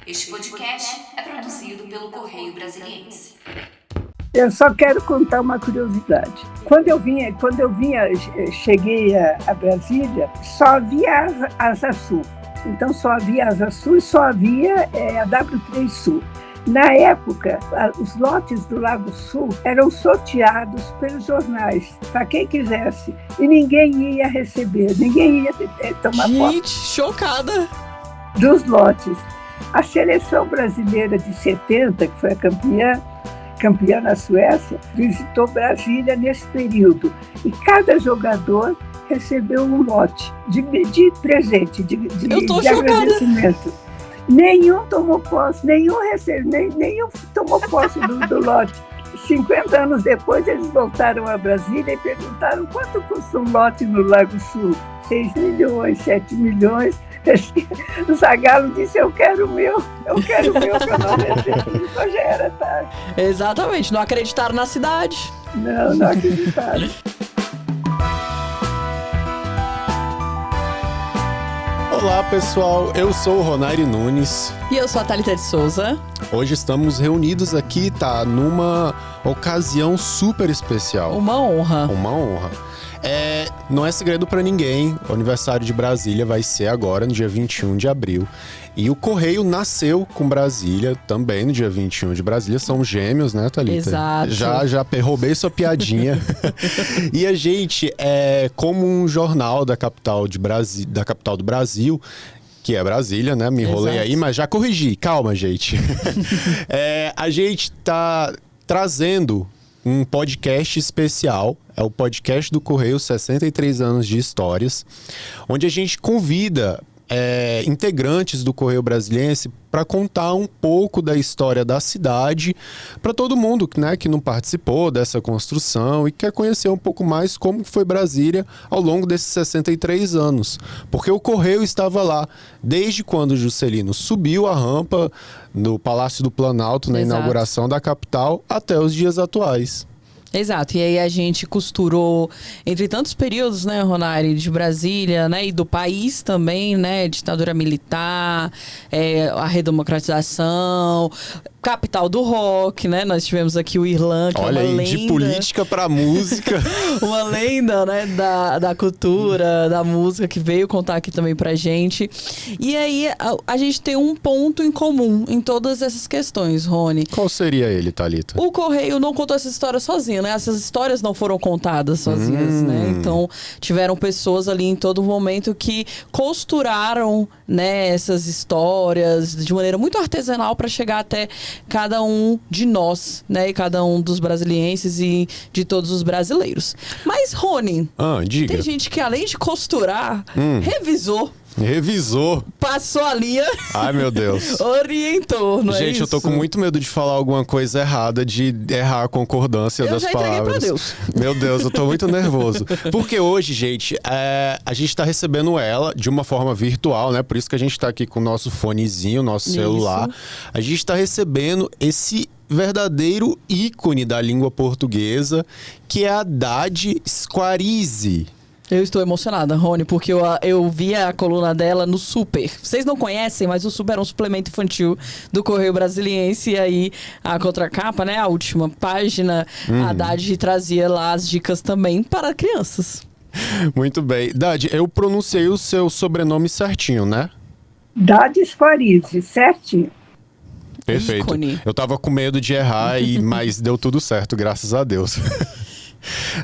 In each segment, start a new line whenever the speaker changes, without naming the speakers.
Este podcast é produzido pelo Correio Brasiliense.
Eu só quero contar uma curiosidade. Quando eu cheguei a Brasília, só havia Asa Sul. Então só havia Asa Sul e só havia a W3 Sul. Na época, os lotes do Lago Sul eram sorteados pelos jornais, para quem quisesse. E ninguém ia receber, ninguém ia tomar posse.
Gente, chocada!
Dos lotes. A seleção brasileira de 70, que foi a campeã na Suécia, visitou Brasília nesse período. E cada jogador recebeu um lote de presente, de agradecimento. Nenhum tomou posse, nenhum tomou posse do lote. 50 anos depois, eles voltaram a Brasília e perguntaram quanto custa um lote no Lago Sul. 6 milhões, 7 milhões. O Zagallo disse, eu quero o meu, que eu não recebi. Então já era tarde.
Exatamente, não acreditaram na cidade.
Não acreditaram.
Olá pessoal, eu sou o Ronaire Nunes.
E eu sou a Thalita de Souza.
Hoje estamos reunidos aqui, numa ocasião super especial.
Uma honra.
Não é segredo pra ninguém, o aniversário de Brasília vai ser agora, no dia 21 de abril. E o Correio nasceu com Brasília, também no dia 21 de Brasília. São gêmeos, né, Thalita?
Exato.
Já roubei sua piadinha. E a gente, como um jornal da capital do Brasil, que é Brasília, né? Me enrolei aí, mas já corrigi. Calma, gente. A gente tá trazendo um podcast especial, é o podcast do Correio 63 anos de histórias, onde a gente convida integrantes do Correio Brasiliense para contar um pouco da história da cidade para todo mundo, né, que não participou dessa construção e quer conhecer um pouco mais como foi Brasília ao longo desses 63 anos. Porque o Correio estava lá desde quando Juscelino subiu a rampa no Palácio do Planalto, na inauguração da capital, até os dias atuais.
Exato, e aí a gente costurou entre tantos períodos, né, Ronaire, de Brasília, né, e do país também, né, ditadura militar, a redemocratização, capital do rock, né, nós tivemos aqui o Irlan, que
olha
é uma
aí,
lenda.
de política pra música.
Uma lenda, né, da cultura, da música, que veio contar aqui também pra gente. E aí, a gente tem um ponto em comum em todas essas questões, Rony.
Qual seria ele, Thalita?
O Correio não contou essa história sozinho, né? Essas histórias não foram contadas sozinhas, né? Então, tiveram pessoas ali em todo momento que costuraram, né, essas histórias de maneira muito artesanal para chegar até cada um de nós, né? E cada um dos brasilienses e de todos os brasileiros. Mas, Rony,
diga.
tem gente que além de costurar, revisou, passou a linha.
Ai, meu Deus.
Orientou, não é isso?
Gente, eu tô com muito medo de falar alguma coisa errada, de errar a concordância das palavras.
Pra Deus.
Meu Deus, eu tô muito nervoso. Porque hoje, gente, a gente tá recebendo ela de uma forma virtual, né? Por isso que a gente tá aqui com o nosso fonezinho, nosso celular. A gente tá recebendo esse verdadeiro ícone da língua portuguesa, que é a Haddad Squarize.
Eu estou emocionada, Rony, porque eu vi a coluna dela no Super. Vocês não conhecem, mas o Super é um suplemento infantil do Correio Brasiliense. E aí, a contracapa, né, a última página, a Haddad trazia lá as dicas também para crianças.
Muito bem. Haddad, eu pronunciei o seu sobrenome certinho, né?
Haddad Squarize, certinho.
Perfeito.
Ícone.
Eu tava com medo de errar, mas deu tudo certo, graças a Deus.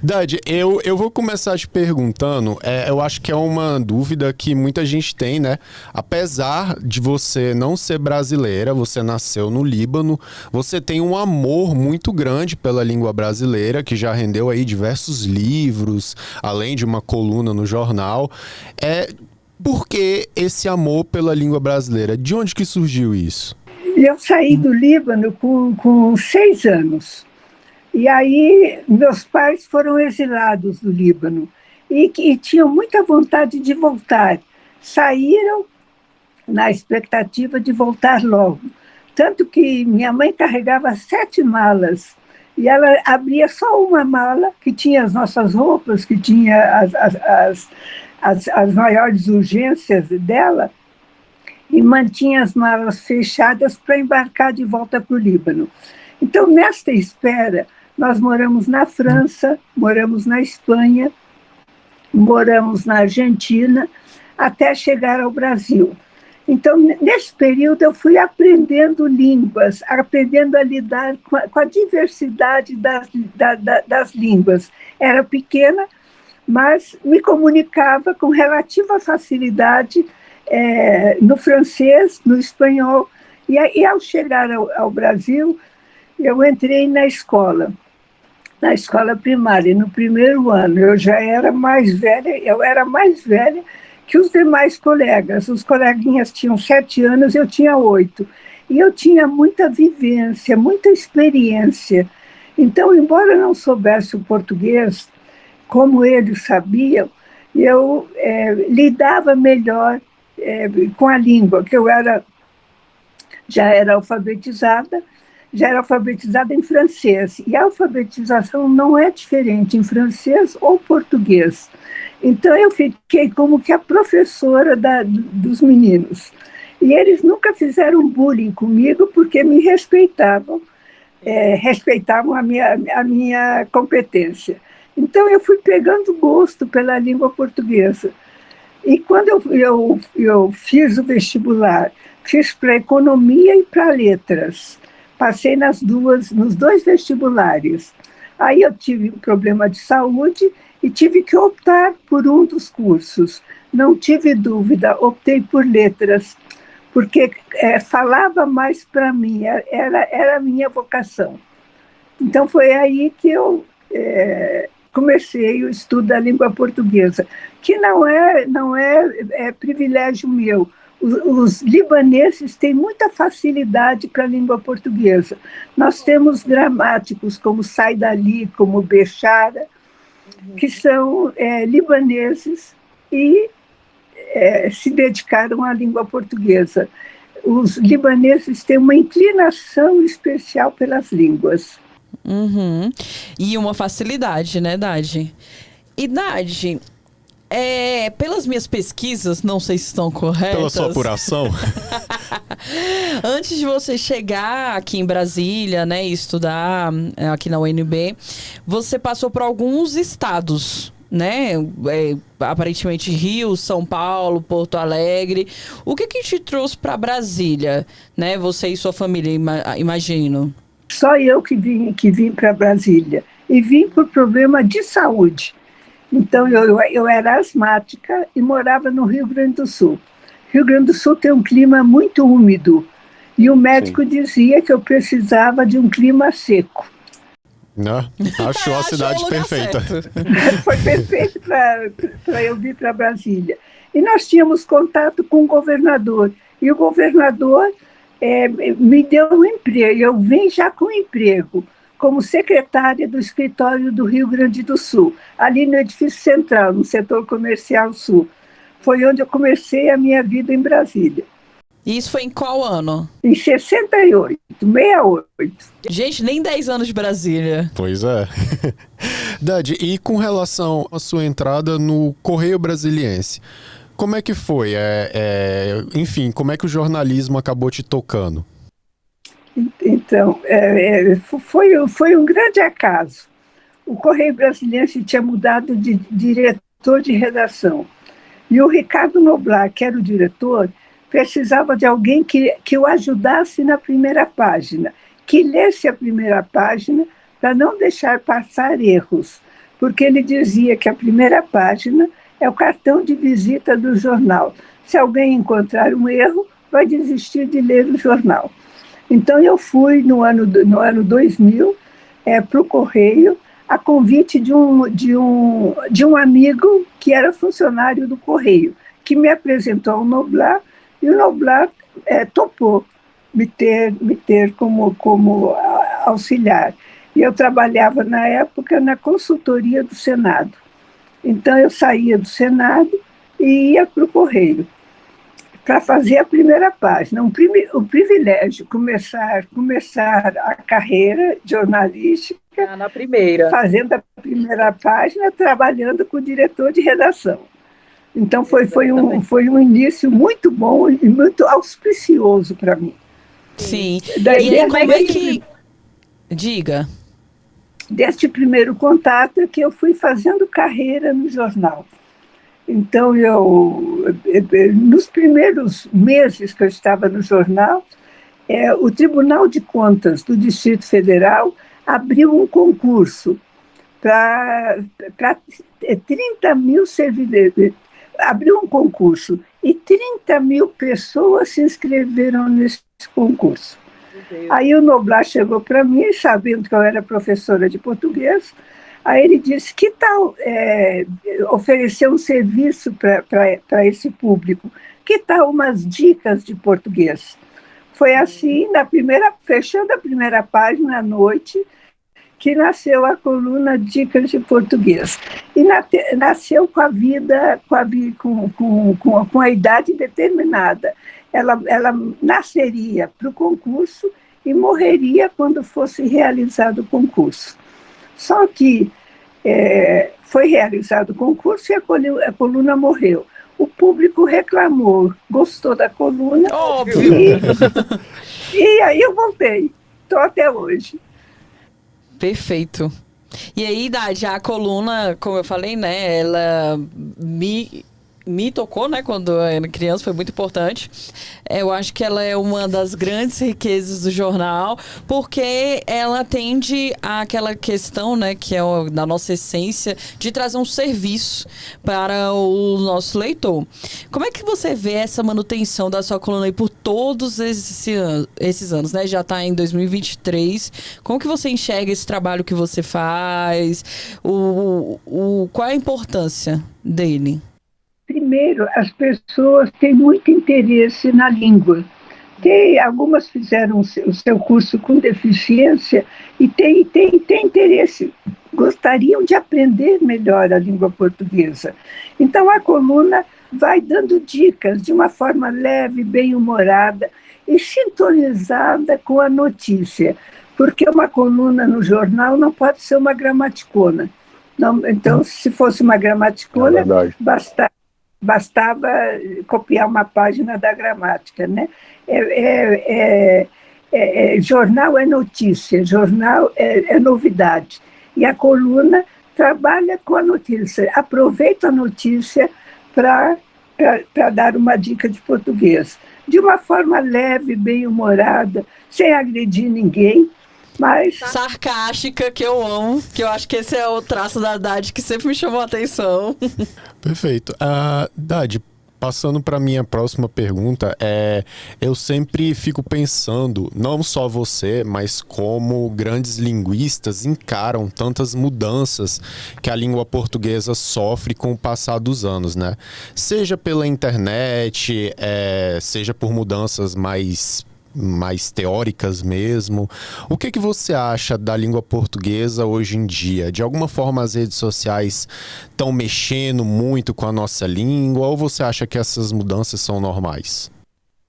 Haddad, eu vou começar te perguntando, eu acho que é uma dúvida que muita gente tem, né? Apesar de você não ser brasileira, você nasceu no Líbano, você tem um amor muito grande pela língua brasileira, que já rendeu aí diversos livros, além de uma coluna no jornal. Por que esse amor pela língua brasileira? De onde que surgiu isso?
Eu saí do Líbano com 6 anos. E aí, meus pais foram exilados do Líbano e tinham muita vontade de voltar. Saíram na expectativa de voltar logo. Tanto que minha mãe carregava 7 malas e ela abria só uma mala, que tinha as nossas roupas, que tinha as maiores urgências dela, e mantinha as malas fechadas para embarcar de volta para o Líbano. Então, nesta espera, nós moramos na França, moramos na Espanha, moramos na Argentina, até chegar ao Brasil. Então, nesse período, eu fui aprendendo línguas, aprendendo a lidar com a diversidade das línguas. Era pequena, mas me comunicava com relativa facilidade no francês, no espanhol. E ao chegar ao Brasil, eu entrei na escola primária, no primeiro ano. Eu era mais velha que os demais colegas. Os coleguinhas tinham 7 anos, eu tinha 8. E eu tinha muita vivência, muita experiência. Então, embora eu não soubesse o português, como eles sabiam, eu lidava melhor com a língua, que eu já era alfabetizada em francês. E a alfabetização não é diferente em francês ou português. Então, eu fiquei como que a professora dos meninos. E eles nunca fizeram bullying comigo porque me respeitavam, respeitavam a minha competência. Então, eu fui pegando gosto pela língua portuguesa. E quando eu fiz o vestibular, fiz para economia e para letras. Passei nos 2 vestibulares. Aí eu tive um problema de saúde e tive que optar por um dos cursos. Não tive dúvida, optei por letras, porque falava mais para mim, era a minha vocação. Então foi aí que eu comecei o estudo da língua portuguesa, que não é privilégio meu. Os libaneses têm muita facilidade para a língua portuguesa. Nós temos gramáticos como Saidali, como Bechara, que são libaneses e se dedicaram à língua portuguesa. Os libaneses têm uma inclinação especial pelas línguas.
Uhum. E uma facilidade, né, Dade? E, Dade, pelas minhas pesquisas, não sei se estão corretas.
Pela sua apuração.
Antes de você chegar aqui em Brasília, né, e estudar aqui na UNB, você passou por alguns estados, né? Aparentemente Rio, São Paulo, Porto Alegre. O que te trouxe para Brasília, né? Você e sua família, imagino.
Só eu que vim para Brasília. E vim por problema de saúde. Então, eu era asmática e morava no Rio Grande do Sul. Rio Grande do Sul tem um clima muito úmido. E o médico dizia que eu precisava de um clima seco.
Não, achou a cidade perfeita.
Foi perfeito para eu vir para Brasília. E nós tínhamos contato com o governador. E o governador me deu um emprego. Eu vim já com emprego, como secretária do escritório do Rio Grande do Sul, ali no edifício central, no setor comercial sul. Foi onde eu comecei a minha vida em Brasília.
E isso foi em qual ano?
Em 68.
Gente, nem 10 anos de Brasília.
Pois é. Dade, e com relação à sua entrada no Correio Brasiliense, como é que foi? Enfim, como é que o jornalismo acabou te tocando?
Então, foi um grande acaso. O Correio Brasiliense tinha mudado de diretor de redação. E o Ricardo Noblar, que era o diretor, precisava de alguém que o ajudasse na primeira página, que lesse a primeira página para não deixar passar erros, porque ele dizia que a primeira página é o cartão de visita do jornal. Se alguém encontrar um erro, vai desistir de ler o jornal. Então, eu fui, no ano 2000, para o Correio, a convite de um amigo que era funcionário do Correio, que me apresentou ao Noblar, e o Noblar topou me ter como auxiliar. E eu trabalhava, na época, na consultoria do Senado. Então, eu saía do Senado e ia para o Correio para fazer a primeira página. Um privilégio começar a carreira jornalística
na primeira.
Fazendo a primeira página, trabalhando com o diretor de redação. Então foi um início muito bom e muito auspicioso para mim.
Sim.
Daí,
E aí, como é que... Diga.
Deste primeiro contato é que eu fui fazendo carreira no jornal. Então, nos primeiros meses que eu estava no jornal, o Tribunal de Contas do Distrito Federal abriu um concurso para 30 mil servidores. Abriu um concurso e 30 mil pessoas se inscreveram nesse concurso. Aí o Noblar chegou para mim, sabendo que eu era professora de português, aí ele disse, que tal oferecer um serviço para esse público? Que tal umas dicas de português? Foi assim, fechando a primeira página à noite, que nasceu a coluna Dicas de Português. E nasceu com a vida, com a idade determinada. Ela nasceria para o concurso e morreria quando fosse realizado o concurso. Só que foi realizado o concurso e a coluna morreu. O público reclamou, gostou da coluna.
Óbvio!
E aí eu voltei. Estou até hoje.
Perfeito. E aí, Dade, a coluna, como eu falei, né, ela me tocou, né, quando eu era criança, foi muito importante. Eu acho que ela é uma das grandes riquezas do jornal, porque ela atende àquela questão, né, que é da nossa essência, de trazer um serviço para o nosso leitor. Como é que você vê essa manutenção da sua coluna aí por todos esses anos, né? Já está em 2023. Como que você enxerga esse trabalho que você faz? Qual é a importância dele?
Primeiro, as pessoas têm muito interesse na língua. Algumas fizeram o seu curso com deficiência e têm interesse, gostariam de aprender melhor a língua portuguesa. Então, a coluna vai dando dicas de uma forma leve, bem-humorada e sintonizada com a notícia, porque uma coluna no jornal não pode ser uma gramaticona. Não, então, se fosse uma gramaticona, bastava copiar uma página da gramática, né? Jornal é notícia, jornal é novidade. E a coluna trabalha com a notícia, aproveita a notícia para dar uma dica de português. De uma forma leve, bem-humorada, sem agredir ninguém, mas...
sarcástica, que eu amo, que eu acho que esse é o traço da Dade que sempre me chamou a atenção.
Perfeito. Dade, passando para a minha próxima pergunta, eu sempre fico pensando, não só você, mas como grandes linguistas encaram tantas mudanças que a língua portuguesa sofre com o passar dos anos, né? Seja pela internet, seja por mudanças mais teóricas mesmo. O que você acha da língua portuguesa hoje em dia? De alguma forma as redes sociais estão mexendo muito com a nossa língua ou você acha que essas mudanças são normais?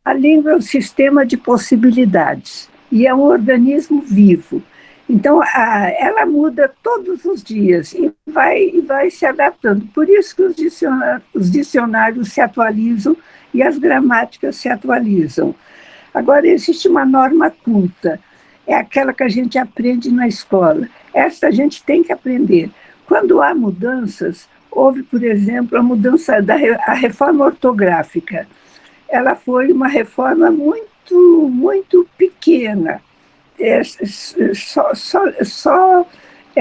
A língua é um sistema de possibilidades e é um organismo vivo. Então, ela muda todos os dias e vai se adaptando. Por isso que os dicionários se atualizam e as gramáticas se atualizam. Agora, existe uma norma culta, é aquela que a gente aprende na escola. Essa a gente tem que aprender. Quando há mudanças, houve, por exemplo, a mudança a reforma ortográfica. Ela foi uma reforma muito, muito pequena. Só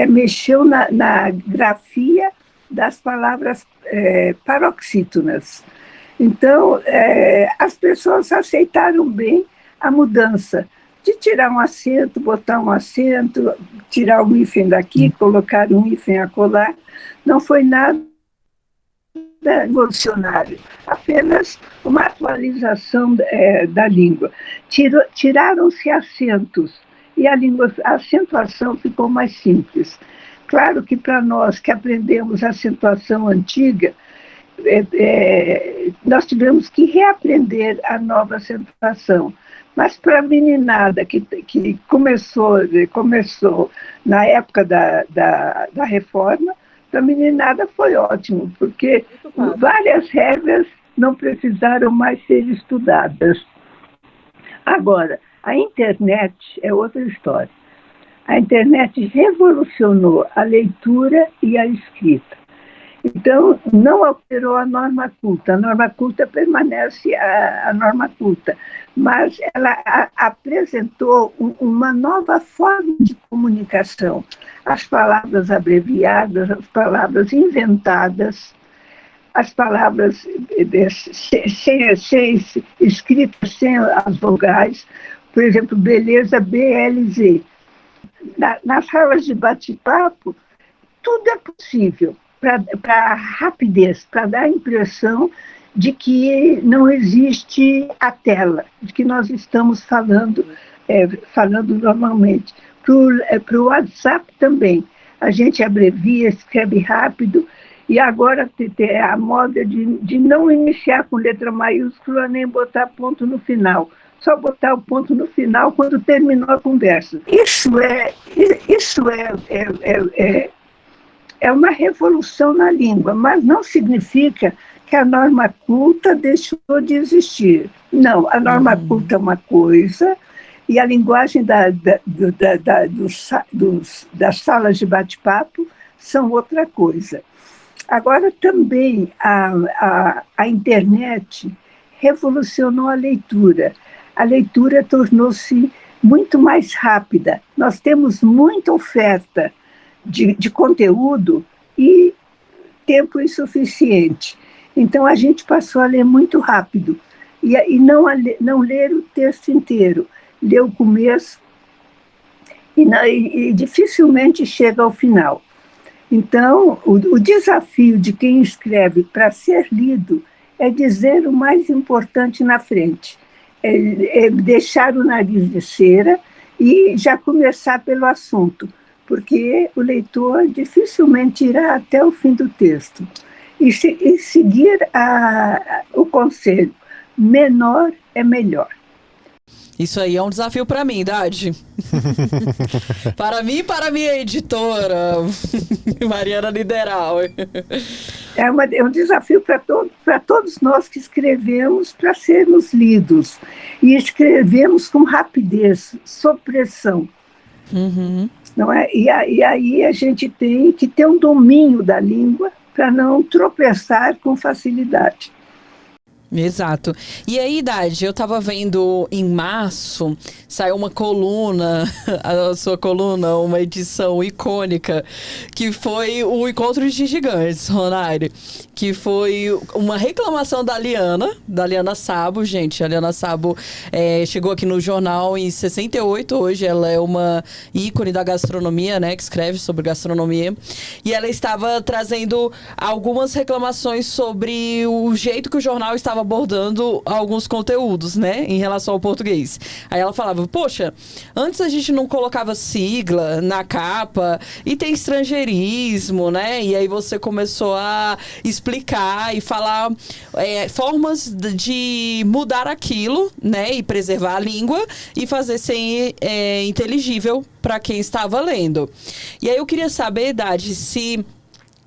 mexeu na grafia das palavras paroxítonas. Então, as pessoas aceitaram bem a mudança de tirar um acento, botar um acento, tirar um hífen daqui, colocar um hífen acolá. Não foi nada revolucionário, apenas uma atualização da língua. Tiraram-se acentos e a acentuação ficou mais simples. Claro que para nós que aprendemos a acentuação antiga, nós tivemos que reaprender a nova acentuação. Mas para a meninada que começou na época da reforma, Para a meninada foi ótimo, porque várias regras não precisaram mais ser estudadas. Agora, a internet é outra história. A internet revolucionou a leitura e a escrita. Então, não alterou a norma culta. A norma culta permanece a norma culta, mas ela apresentou uma nova forma de comunicação. As palavras abreviadas, as palavras inventadas, as palavras escritas sem as vogais, por exemplo, beleza, BLZ. Nas salas de bate-papo, tudo é possível para rapidez, para dar a impressão de que não existe a tela, de que nós estamos falando normalmente. Para o WhatsApp também. A gente abrevia, escreve rápido, e agora tem a moda de não iniciar com letra maiúscula nem botar ponto no final. Só botar o ponto no final quando terminou a conversa. Isso é uma revolução na língua, mas não significa que a norma culta deixou de existir. Não, a norma culta é uma coisa e a linguagem das salas de bate-papo são outra coisa. Agora, também, a internet revolucionou a leitura. A leitura tornou-se muito mais rápida. Nós temos muita oferta de conteúdo e tempo insuficiente. Então, a gente passou a ler muito rápido e não ler o texto inteiro. Ler o começo e dificilmente chega ao final. Então, o desafio de quem escreve para ser lido é dizer o mais importante na frente. É deixar o nariz de cera e já começar pelo assunto, porque o leitor dificilmente irá até o fim do texto. E seguir o conselho, menor é melhor.
Isso aí é um desafio para mim, Dade. Para mim e para a minha editora, Mariana Niederau.
É um desafio para todos nós que escrevemos para sermos lidos. E escrevemos com rapidez, sob pressão.
Uhum.
Não é? E aí a gente tem que ter um domínio da língua para não tropeçar com facilidade.
Exato. E aí, Dade, eu tava vendo em março, saiu uma coluna, a sua coluna, uma edição icônica, que foi o Encontro de Gigantes, Ronari, que foi uma reclamação da Liana Sabo, gente. A Liana Sabo chegou aqui no jornal em 68, hoje ela é uma ícone da gastronomia, né, que escreve sobre gastronomia, e ela estava trazendo algumas reclamações sobre o jeito que o jornal estava abordando alguns conteúdos, né, em relação ao português. Aí ela falava, poxa, antes a gente não colocava sigla na capa e tem estrangeirismo, né, e aí você começou a explicar e falar formas de mudar aquilo, né, e preservar a língua e fazer ser inteligível para quem estava lendo. E aí eu queria saber, Dade, se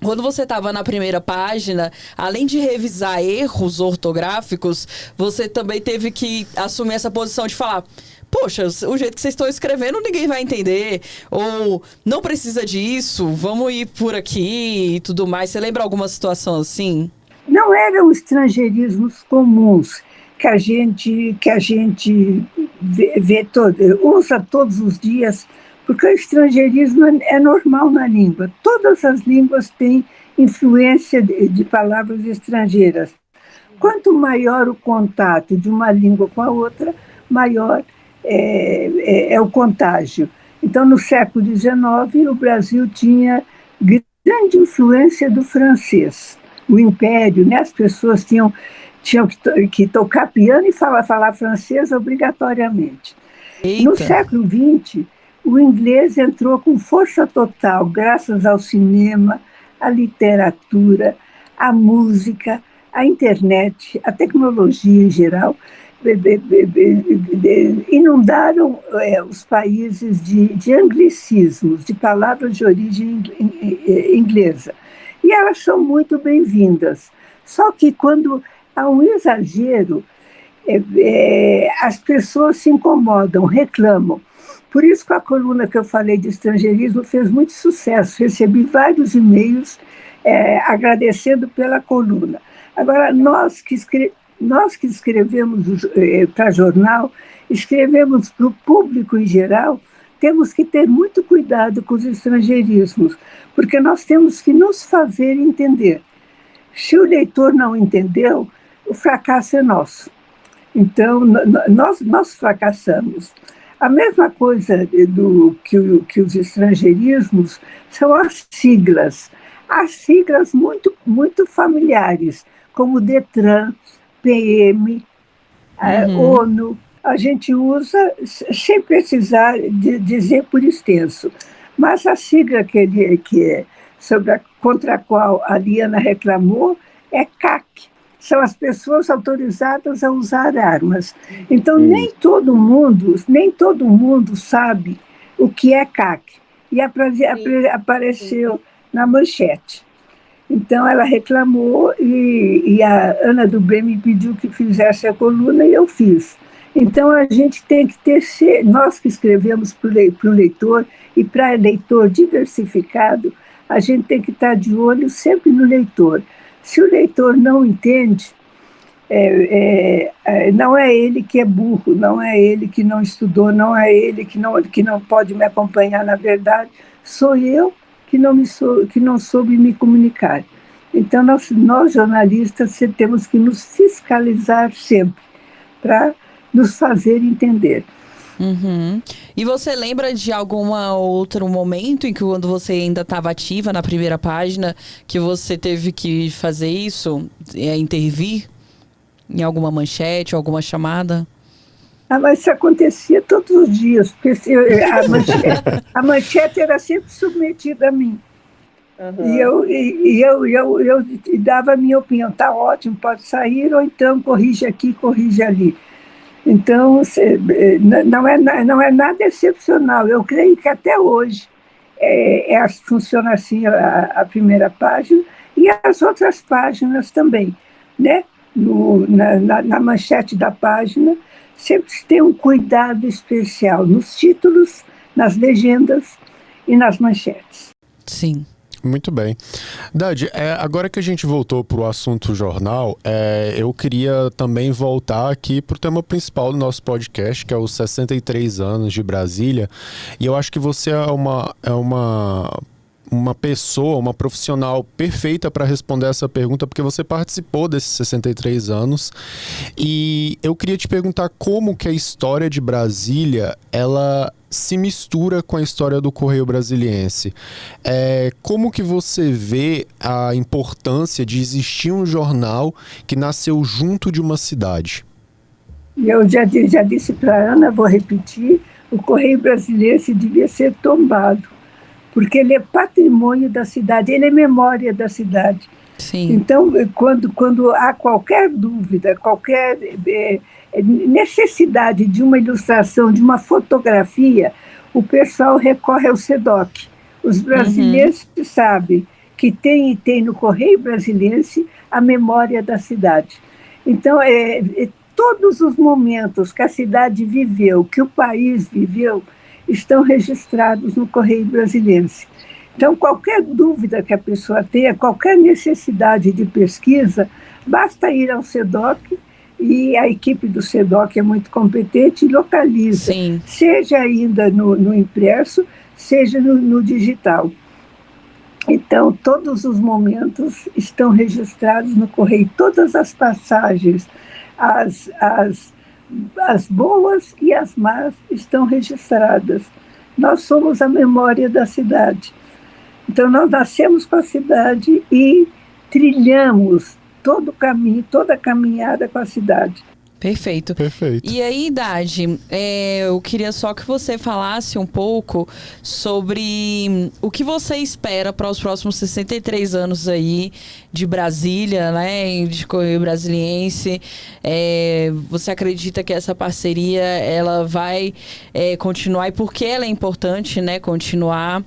quando você estava na primeira página, além de revisar erros ortográficos, você também teve que assumir essa posição de falar, poxa, o jeito que vocês estão escrevendo ninguém vai entender, ou não precisa disso, vamos ir por aqui e tudo mais. Você lembra alguma situação assim?
Não eram estrangeirismos comuns que a gente usa todos os dias, porque o estrangeirismo é normal na língua. Todas as línguas têm influência de palavras estrangeiras. Quanto maior o contato de uma língua com a outra, maior é o contágio. Então, no século XIX, o Brasil tinha grande influência do francês. O império, né? As pessoas tinham que tocar piano e falar francês obrigatoriamente.
Eita.
No século XX, o inglês entrou com força total, graças ao cinema, à literatura, à música, à internet, à tecnologia em geral. Inundaram os países de anglicismos, de palavras de origem inglesa. E elas são muito bem-vindas. Só que quando há um exagero, as pessoas se incomodam, reclamam. Por isso que a coluna que eu falei de estrangeirismo fez muito sucesso. Recebi vários e-mails agradecendo pela coluna. Agora, nós que escrevemos para jornal, escrevemos para o público em geral, temos que ter muito cuidado com os estrangeirismos, porque nós temos que nos fazer entender. Se o leitor não entendeu, o fracasso é nosso. Então, nós fracassamos. A mesma coisa que os estrangeirismos são as siglas. As siglas muito, muito familiares, como DETRAN, PM, ONU. A gente usa sem precisar dizer por extenso. Mas a sigla contra a qual a Liana reclamou é CAC. São as pessoas autorizadas a usar armas. Então, nem todo mundo sabe o que é CAC. E apareceu na manchete. Então, ela reclamou e a Ana do Bem me pediu que fizesse a coluna e eu fiz. Então, a gente tem que nós que escrevemos para o leitor e para leitor diversificado, a gente tem que estar de olho sempre no leitor. Se o leitor não entende, não é ele que é burro, não é ele que não estudou, não é ele que não pode me acompanhar, na verdade, sou eu que não soube me comunicar. Então, nós jornalistas temos que nos fiscalizar sempre para nos fazer entender.
Uhum. E você lembra de algum outro momento em que, quando você ainda estava ativa na primeira página, que você teve que fazer isso, intervir em alguma manchete, alguma chamada?
Mas isso acontecia todos os dias, porque a manchete era sempre submetida a mim. Uhum. E eu dava a minha opinião, está ótimo, pode sair, ou então corrige aqui, corrige ali. Então, não é nada excepcional. Eu creio que até hoje funciona assim a primeira página e as outras páginas também. Né? Na manchete da página, sempre tem um cuidado especial nos títulos, nas legendas e nas manchetes.
Sim.
Muito bem. Dade, agora que a gente voltou para o assunto jornal, eu queria também voltar aqui para o tema principal do nosso podcast, que é os 63 anos de Brasília. E eu acho que você é uma pessoa, uma profissional perfeita para responder essa pergunta, porque você participou desses 63 anos. E eu queria te perguntar como que a história de Brasília, ela se mistura com a história do Correio Brasiliense. Como que você vê a importância de existir um jornal que nasceu junto de uma cidade?
Eu já disse para a Ana, vou repetir, o Correio Brasiliense devia ser tombado, porque ele é patrimônio da cidade, ele é memória da cidade.
Sim.
Então, quando há qualquer dúvida, qualquer necessidade de uma ilustração, de uma fotografia, o pessoal recorre ao SEDOC. Os brasileiros sabem que tem no Correio Brasiliense a memória da cidade. Então, todos os momentos que a cidade viveu, que o país viveu, estão registrados no Correio Brasiliense. Então, qualquer dúvida que a pessoa tenha, qualquer necessidade de pesquisa, basta ir ao SEDOC, e a equipe do SEDOC é muito competente e localiza,
Sim.
Seja ainda no impresso, seja no digital. Então, todos os momentos estão registrados no Correio, todas as passagens, as boas e as más estão registradas. Nós somos a memória da cidade. Então, nós nascemos com a cidade e trilhamos todo o caminho, toda a caminhada com a cidade.
Perfeito. E aí, Dade, eu queria só que você falasse um pouco sobre o que você espera para os próximos 63 anos aí de Brasília, né, de Correio Brasiliense. Você acredita que essa parceria ela vai continuar, e por que ela é importante, né, continuar?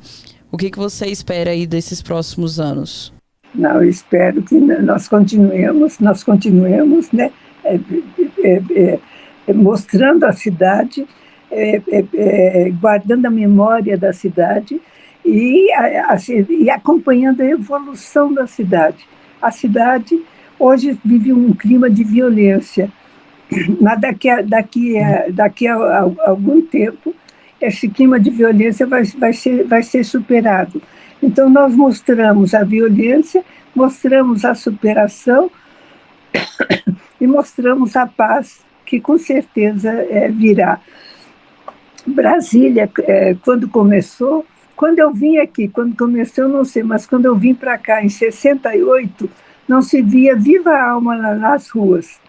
O que você espera aí desses próximos anos?
Não, eu espero que nós continuemos, né, mostrando a cidade, guardando a memória da cidade e acompanhando a evolução da cidade. A cidade hoje vive um clima de violência, mas daqui a algum tempo esse clima de violência vai ser superado. Então nós mostramos a violência, mostramos a superação e mostramos a paz, que com certeza virá. Brasília, quando eu vim aqui, quando começou, eu não sei, mas quando eu vim para cá em 68, não se via viva alma nas ruas.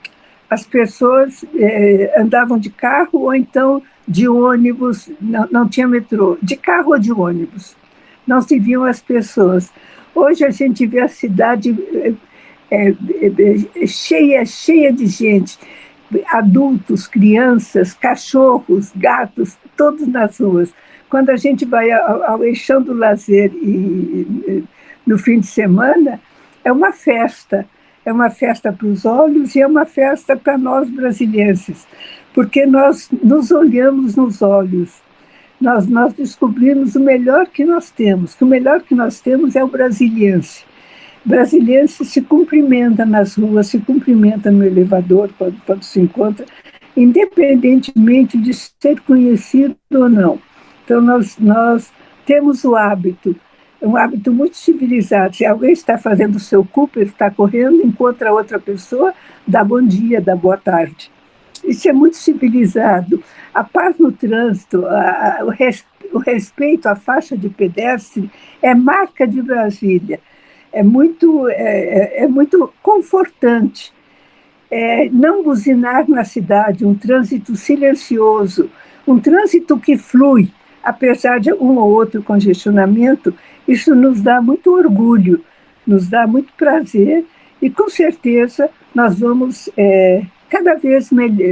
As pessoas andavam de carro ou então de ônibus, não tinha metrô, de carro ou de ônibus. Não se viam as pessoas. Hoje a gente vê a cidade cheia de gente, adultos, crianças, cachorros, gatos, todos nas ruas. Quando a gente vai ao Eixão do Lazer no fim de semana, é uma festa para os olhos e é uma festa para nós brasileiros, porque nós nos olhamos nos olhos. Nós descobrimos o melhor que nós temos, que o melhor que nós temos é o brasiliense. O brasiliense se cumprimenta nas ruas, se cumprimenta no elevador quando se encontra, independentemente de ser conhecido ou não. Então, nós temos o hábito, um hábito muito civilizado. Se alguém está fazendo o seu Cooper, está correndo, encontra outra pessoa, dá bom dia, dá boa tarde. Isso é muito civilizado. A paz no trânsito, o respeito à faixa de pedestre é marca de Brasília. É muito confortante. Não buzinar na cidade, um trânsito silencioso, um trânsito que flui, apesar de um ou outro congestionamento. Isso nos dá muito orgulho, nos dá muito prazer e, com certeza, nós vamos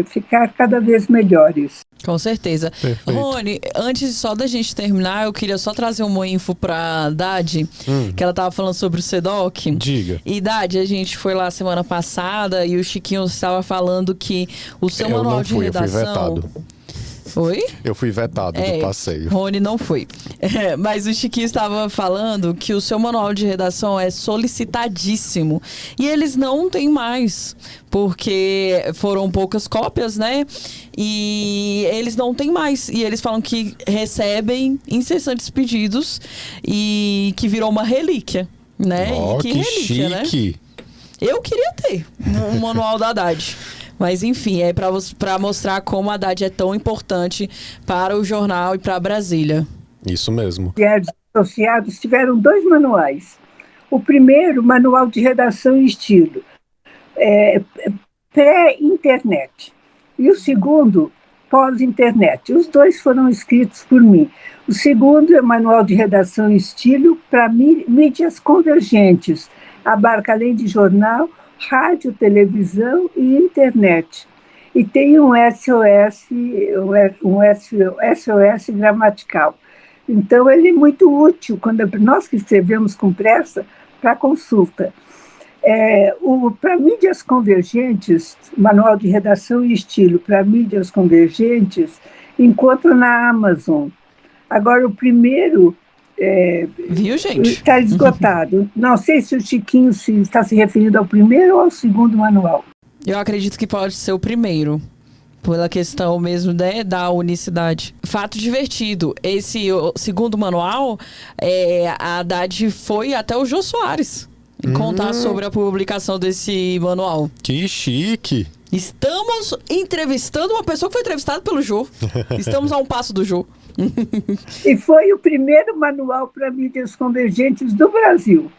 ficar cada vez melhores.
Com certeza.
Perfeito.
Rony, antes só da gente terminar, eu queria só trazer uma info pra Dade, que ela tava falando sobre o SEDOC.
Diga.
E Dade, a gente foi lá semana passada e o Chiquinho estava falando que o seu manual de redação...
Eu fui vetado.
Oi?
Eu fui vetado do passeio.
Rony não foi. Mas o Chiquinho estava falando que o seu manual de redação é solicitadíssimo. E eles não têm mais, porque foram poucas cópias, né? E eles não têm mais. E eles falam que recebem incessantes pedidos e que virou uma relíquia, né?
Oh,
e que relíquia,
chique.
né? Eu queria ter um manual da Haddad. Mas, enfim, é para mostrar como a Haddad é tão importante para o jornal e para Brasília.
Isso mesmo.
Os associados tiveram 2 manuais. O primeiro, manual de redação e estilo, pré-internet. E o segundo, pós-internet. Os 2 foram escritos por mim. O segundo é manual de redação e estilo para mídias convergentes. Abarca, além de jornal, rádio, televisão e internet. E tem um SOS gramatical. Então, ele é muito útil quando nós que escrevemos com pressa para consulta. Para mídias convergentes, manual de redação e estilo para mídias convergentes, encontra na Amazon. Agora, o primeiro...
Viu, gente?
Está esgotado. Não sei se o Chiquinho está se referindo ao primeiro ou ao segundo manual. Eu
acredito que pode ser o primeiro, pela questão mesmo da unicidade. Fato divertido, esse segundo manual, a Haddad foi até o Jô Soares contar sobre a publicação desse manual.
Que chique!
Estamos entrevistando uma pessoa que foi entrevistada pelo Jô. Estamos a um passo do Jô.
E foi o primeiro manual para mídias convergentes do Brasil,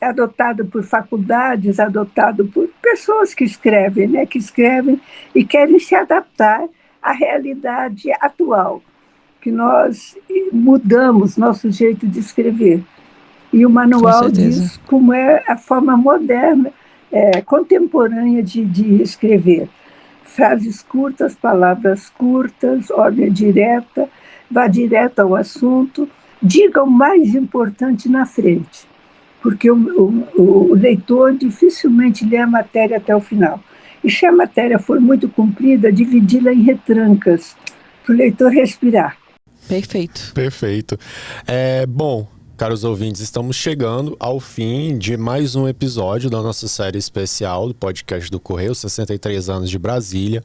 adotado por faculdades, adotado por pessoas que escrevem, né, e querem se adaptar à realidade atual, que nós mudamos nosso jeito de escrever. E o manual diz como é a forma moderna, contemporânea de escrever. Frases curtas, palavras curtas, ordem direta, vá direto ao assunto, diga o mais importante na frente. porque o leitor dificilmente lê a matéria até o final. E se a matéria for muito comprida, dividi-la em retrancas, para o leitor respirar.
Perfeito.
Perfeito. Bom, caros ouvintes, estamos chegando ao fim de mais um episódio da nossa série especial do podcast do Correio, 63 anos de Brasília.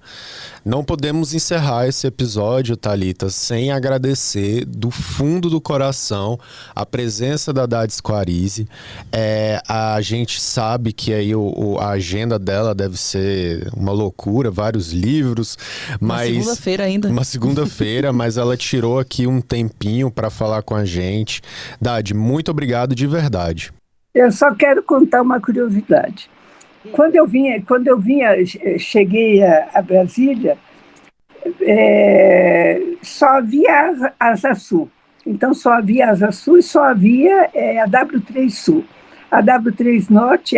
Não podemos encerrar esse episódio, Thalita, sem agradecer do fundo do coração a presença da Dade Squarize. A gente sabe que aí a agenda dela deve ser uma loucura, vários livros, mas...
Uma segunda-feira ainda.
Uma segunda-feira, mas ela tirou aqui um tempinho para falar com a gente. Dade, muito obrigado de verdade.
Eu só quero contar uma curiosidade. Quando eu cheguei a Brasília, só havia Asa Sul. Então, só havia Asa Sul e só havia a W3 Sul. A W3 Norte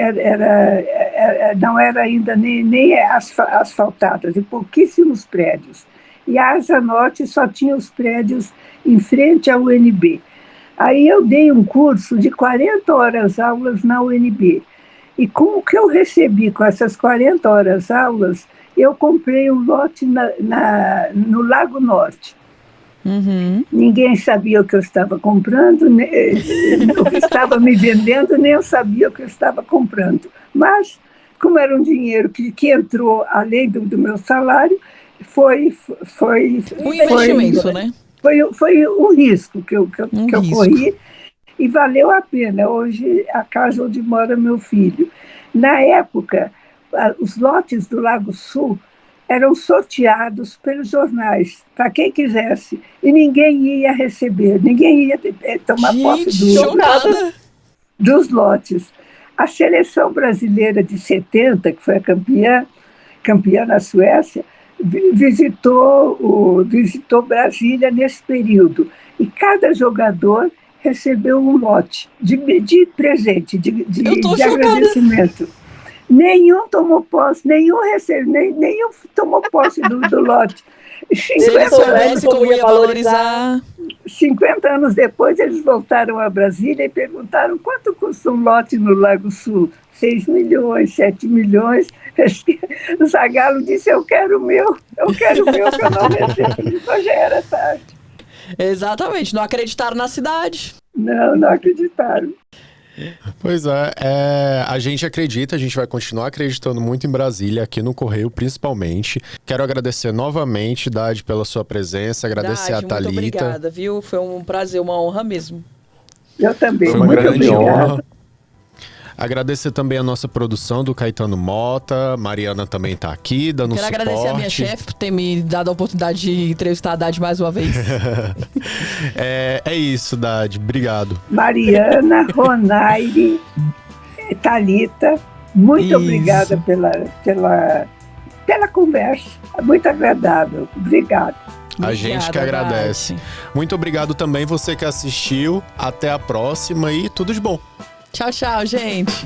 não era ainda nem asfaltada, e pouquíssimos prédios. E a Asa Norte só tinha os prédios em frente à UNB. Aí eu dei um curso de 40 horas-aulas na UNB. E com o que eu recebi com essas 40 horas-aulas, eu comprei um lote no Lago Norte.
Uhum.
Ninguém sabia o que eu estava comprando, o que estava me vendendo, nem eu sabia o que eu estava comprando. Mas, como era um dinheiro que entrou além do meu salário, foi
Um investimento, né?
Foi um risco que eu corri e valeu a pena. Hoje, a casa onde mora meu filho. Na época, os lotes do Lago Sul eram sorteados pelos jornais, para quem quisesse, e ninguém ia receber, ninguém ia tomar posse dos lotes. A seleção brasileira de 70, que foi a campeã na Suécia, visitou Brasília nesse período. E cada jogador recebeu um lote de presente, de agradecimento. Nenhum tomou posse, nenhum tomou posse do lote.
Se ele soubesse como ia valorizar.
50 anos depois, eles voltaram a Brasília e perguntaram quanto custa um lote no Lago Sul. 6 milhões, 7 milhões. O Zagallo disse, eu quero o meu, que eu não recebi. Mas já era tarde.
Exatamente, não acreditaram na cidade.
Não acreditaram.
Pois é, a gente acredita, a gente vai continuar acreditando muito em Brasília, aqui no Correio principalmente. Quero agradecer novamente, Dade, pela sua presença, agradecer a Thalita.
Muito obrigada, viu? Foi um prazer, uma honra mesmo.
Eu também.
Foi uma grande honra. Agradecer também a nossa produção do Caetano Mota. Mariana também está aqui, dando suporte.
Quero agradecer a minha chefe por ter me dado a oportunidade de entrevistar a Dade mais uma vez.
É isso, Dade. Obrigado.
Mariana, Ronaire, Thalita, muito obrigada pela conversa. Muito agradável. Obrigada.
A gente que agradece.
Dade.
Muito obrigado também você que assistiu. Até a próxima e tudo de bom.
Tchau, tchau, gente.